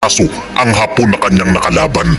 aso ang Hapon na kanyang nakalaban.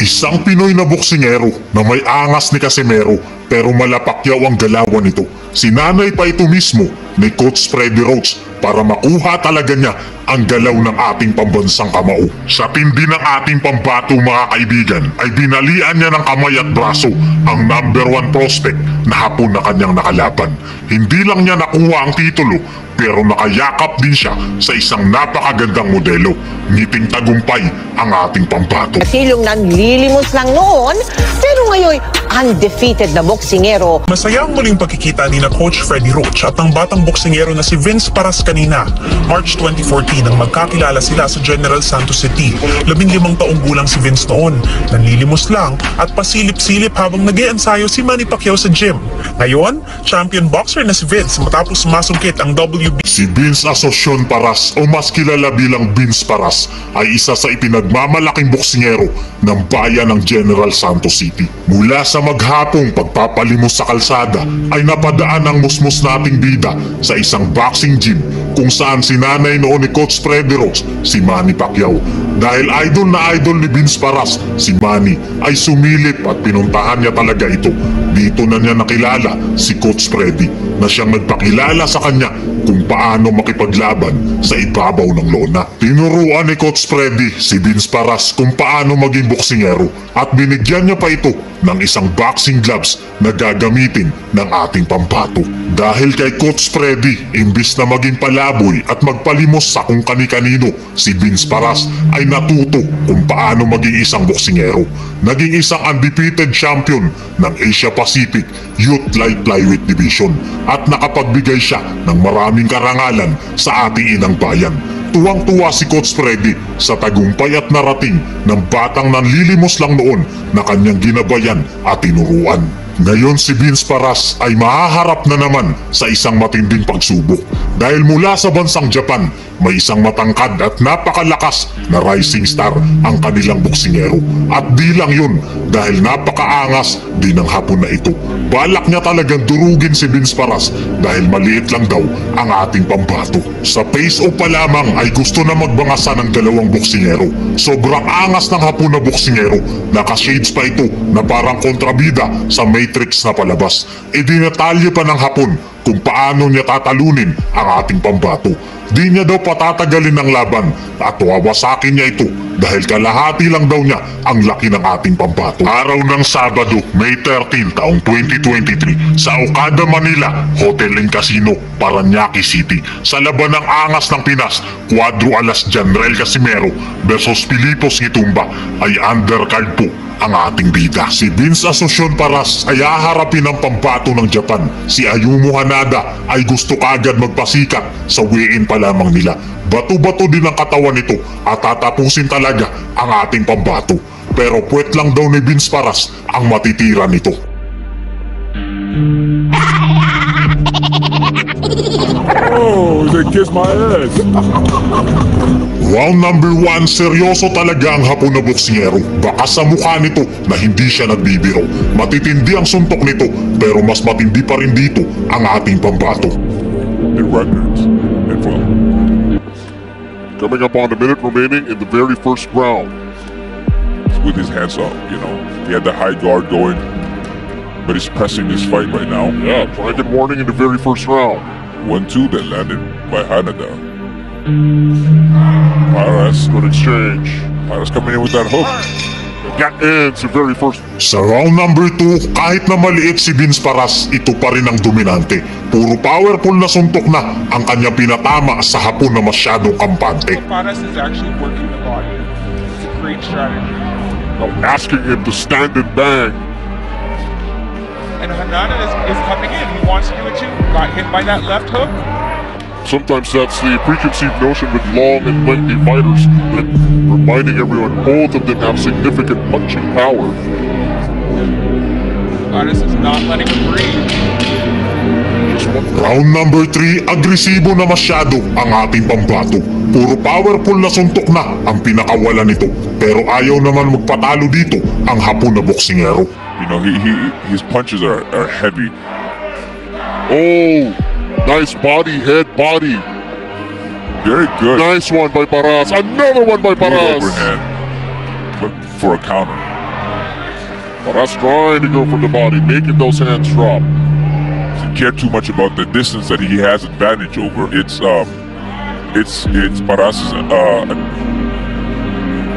Isang Pinoy na boksingero na may angas ni Casimero pero malapakyaw ang galawan nito. Sinanay pa ito mismo ni Coach Freddy Roach para makuha talaga niya ang galaw ng ating pambansang kamao. Sa tindi ng ating pambato mga kaibigan ay binalian niya ng kamay at braso ang number 1 prospect na Hapon na kanyang nakalaban. Hindi lang niya nakuha ang titulo pero nakayakap din siya sa isang napakagandang modelo. Ngiting tagumpay ang ating pambato. Silong nanlilimos lang noon pero ngayon undefeated na boksingero. Masaya ang muling pagkikita ni na Coach Freddy Roach at ang batang boksingero na si Vince Paras kanina. March 2014 nang magkakilala sila sa General Santos City. 15 taong gulang si Vince noon. Nanlilimos lang at pasilip-silip habang nag-iensayo si Manny Pacquiao sa gym. Ngayon, champion boxer na si Vince matapos masungkit ang WBC. Si Vince Asocion Paras o mas kilala bilang Vince Paras ay isa sa ipinagmamalaking boksingero ng bayan ng General Santos City. Mula sa maghapong pagpapalimos sa kalsada ay napadaan ang musmus nating bida sa isang boxing gym kung saan sinanay noon ni Coach Freddy Roach si Manny Pacquiao. Dahil idol na idol ni Vince Paras, si Manny ay sumilip at pinuntahan niya talaga ito. Dito na niya nakilala si Coach Freddy na siyang nagpakilala sa kanya kung paano makipaglaban sa ibabaw ng lona. Tinuruan ni Coach Freddy si Vince Paras kung paano maging boksingero at binigyan niya pa ito ng isang boxing gloves na gagamitin ng ating pambato. Dahil kay Coach Freddy, imbis na maging palaboy at magpalimos sa kung kani-kanino, si Vince Paras ay natuto kung paano maging isang boksingero. Naging isang undefeated champion ng Asia Pacific Youth Light Flyweight Division at nakapagbigay siya ng maraming karangalan sa ating inang bayan. Tuwang-tuwa si Coach Freddy sa tagumpay at narating ng batang nanlilimos lang noon na kanyang ginabayan at tinuruan. Ngayon si Vince Paras ay mahaharap na naman sa isang matinding pagsubok dahil mula sa bansang Japan may isang matangkad at napakalakas na rising star ang kanilang boksingero. At di lang yun dahil napakaangas din ng Hapon na ito. Balak niya talagang durugin si Vince Paras dahil maliit lang daw ang ating pambato. Sa face-off pa lamang ay gusto na magbangasa ng dalawang boksingero. Sobrang angas ng Hapon na boksingero, naka-shades pa ito na parang kontrabida sa Matrix na palabas. Idinatalye pa ng Hapon kung paano niya tatalunin ang ating pambato. Di niya daw patatagalin ng laban at wawasakin niya ito dahil kalahati lang daw niya ang laki ng ating pambato. Araw ng Sabado, May 13 taong 2023 sa Okada, Manila, Hotel and Casino, Parañaque City. Sa laban ng angas ng Pinas, Cuadro Alas Janrel Casimero versus Pilipos Ngitumba ay undercard po ang ating bida. Si Vince Asocion Paras ay haharapin ang pambato ng Japan. Si Ayumu Hanada ay gusto kaagad magpasikat sa weigh-in pa lamang nila. Bato-bato din ang katawan nito at tatapusin talaga ang ating pambato. Pero puwet lang daw ni Vince Paras ang matitira nito. Oh, they kissed my ass. Round number 1, seryoso talaga ang Hapon na boksingero. Baka sa mukha nito na hindi siya nagbibiro. Matitindi ang suntok nito pero mas matindi pa rin dito ang ating pambato. The records and from Coming up on a minute remaining in the very first round. with his hands up, you know. He had the high guard going, but he's pressing this fight right now. Yeah, blanket warning in the very first round. 1-2 that landed by Hanada. Good exchange. Paras coming in with that hook. That ends the very first. Sa round number 2, kahit na maliit si Vince Paras, ito pa rin ang dominante. Puro powerful na suntok na ang kanyang pinatama sa Hapon na masyadong kampante. Paras is actually working the body. It's a great strategy. Now asking him to stand and bang. And Hanada is coming in. He wants to do it too. Got hit by that left hook. Sometimes that's the preconceived notion with long and lengthy fighters, that reminding everyone both of them have significant punching power. Paras is not letting him breathe. Round number 3, agresibo na masyado ang ating pambato. Puro powerful na suntok na ang pinakawalan nito. Pero ayaw naman magpatalo dito ang Hapon na boksingero. You know, his punches are heavy. Oh, nice body, head, body. Very good. Nice one by Paras. Another one by Good Paras. overhand. Look for a counter. Paras trying to go for the body, making those hands drop. Doesn't care too much about the distance that he has advantage over. It's Paras's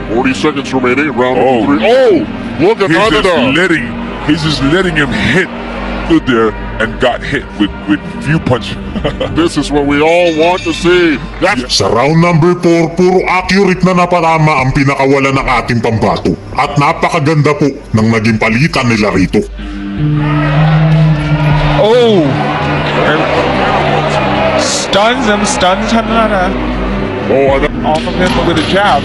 40 seconds remaining, round Oh. number 3. Oh, look at he's just letting him hit good there and got hit with few punches. This is what we all want to see. That's Sa round number 4, puro accurate na napatama ang pinakawala ng ating pambato. At napakaganda po ng naging palitan nila rito. Oh! Stuns Hanada off of him with a jab.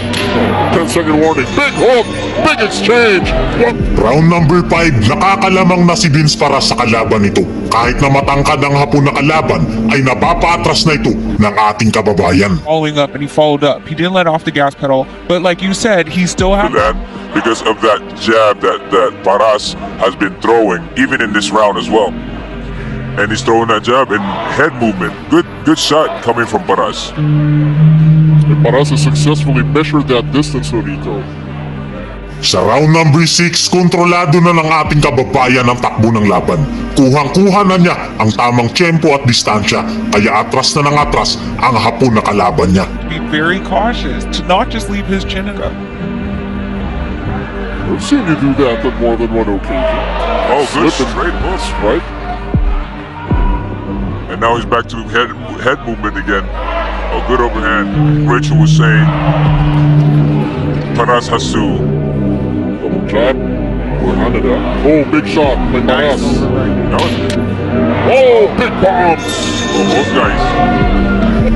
10-second warning. Big hook, big exchange. What? Round number 5, nakakalamang na si Vince Paras sa kalaban nito. Kahit na matangkad ang Hapon na kalaban, ay napapaatras na ito ng ating kababayan. Following up, and he followed up. He didn't let off the gas pedal, but like you said, he still had That because of that jab that Paras has been throwing, even in this round as well. And he's throwing that jab and head movement. Good shot coming from Paras. And Paras has successfully measured that distance, Nonito. Sa round number 6, kontrolado na ng ating kababayan ang takbo ng laban. Kuhang-kuha na niya ang tamang tiyempo at distansya, kaya atras na ng atras ang Hapon na kalaban niya. be very cautious to not just leave his chin up. I've seen you do that on more than one occasion. Oh, good Slipping straight hook. right? And now he's back to head movement again. A good overhand. Rachel was saying Paras has to. Double jab. Or Hanada. Oh, big shot by Paras. That was Oh, big bombs. both guys.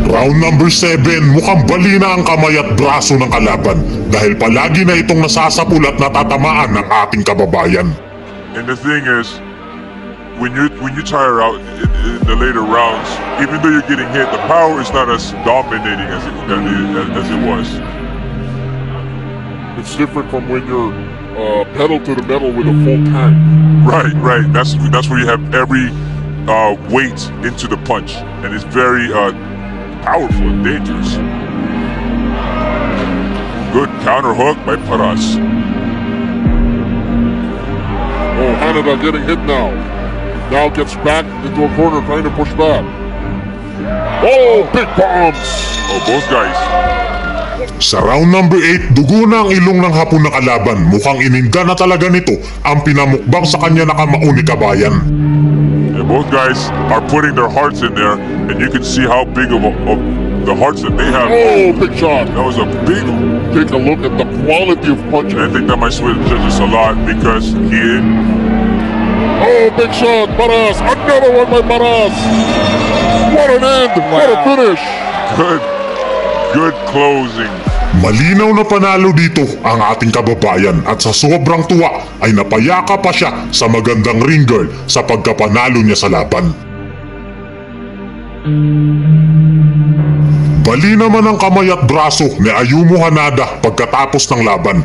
Round number 7, mukhang bali na ang kamay at braso ng kalaban dahil palagi na itong nasasapul at natatamaan ng ating kababayan. And the thing is, when you tire out in the later rounds, even though you're getting hit, the power is not as dominating as it was. It's different from when you're pedal to the metal with a full tank. Right. That's where you have every weight into the punch, and it's very powerful and dangerous. Good counter hook by Paras. Oh, Hanada getting hit now. Now gets back into a corner trying to push back. Oh, big bombs! Oh, both guys. Sa round number 8, dugo na ang ilong ng Hapon na kalaban. Mukhang ininda na talaga nito ang pinamukbang sa kanya na kamao ni kabayan. And both guys are putting their hearts in there, and you can see how big of the hearts that they have. Oh, big shot. That was a big. Take a look at the quality of punching. And I think that might sway the judges a lot because he. Oh, big shot, Paras. Another one by Paras. What an end. What a finish. Good closing. Malinaw na panalo dito ang ating kababayan at sa sobrang tuwa ay napayaka pa siya sa magandang ring girl sa pagkapanalo niya sa laban. Bali naman ang kamay at braso ni Ayumu Hanada pagkatapos ng laban.